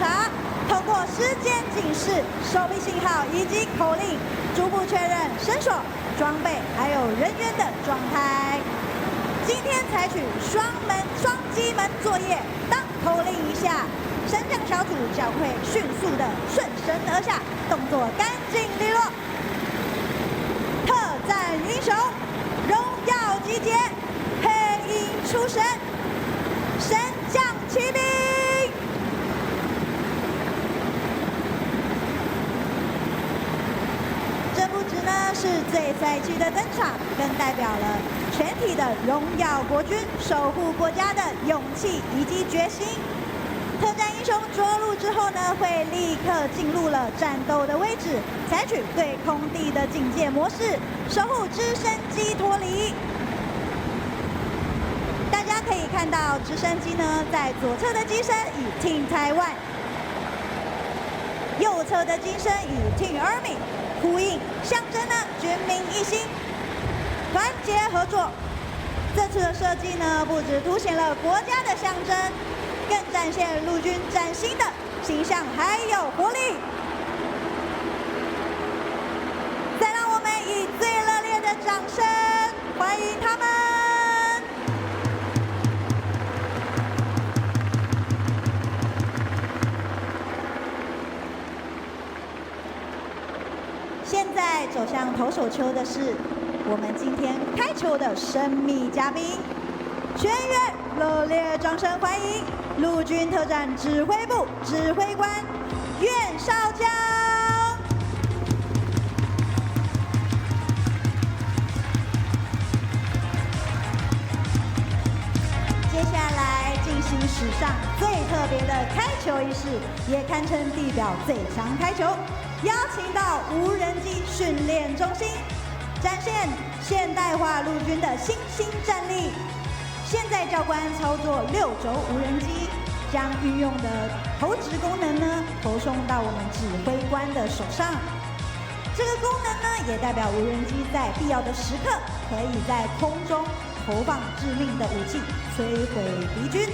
查，透过时间警示、手臂信号以及口令，逐步确认绳索、装备还有人员的状态。今天采取双机门作业，当口令一下，升降小组将会迅速的顺身而下，动作干净利落。特战英雄，荣耀集结，黑鹰出神，神将骑兵。这不只呢是这赛季的登场，更代表了全体的荣耀国军守护国家的勇气以及决心。特战英雄着陆之后呢，会立刻进入了战斗的位置，采取对空地的警戒模式，守护直升机脱离。大家可以看到，直升机呢在左侧的机身以 Team Taiwan， 右侧的机身以 Team Army 呼应，象征呢军民一心，团结合作。这次的设计呢，不只凸显了国家的象征，更展现陆军崭新的形象还有活力。再让我们以最热烈的掌声欢迎他们！现在走向投手丘的是我们今天开球的神秘嘉宾，全员热烈掌声欢迎陆军特战指挥部指挥官苑少将。接下来进行史上最特别的开球仪式，也堪称地表最强开球。邀请到无人机训练中心，展现现代化陆军的新兴战力。现在教官操作6轴无人机，将运用的投掷功能呢投送到我们指挥官的手上。这个功能呢，也代表无人机在必要的时刻，可以在空中投放致命的武器，摧毁敌军。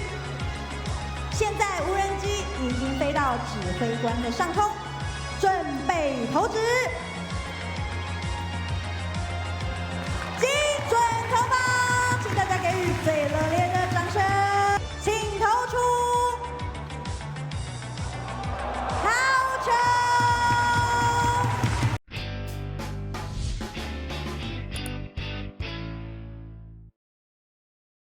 现在无人机已经飞到指挥官的上空。准备投掷。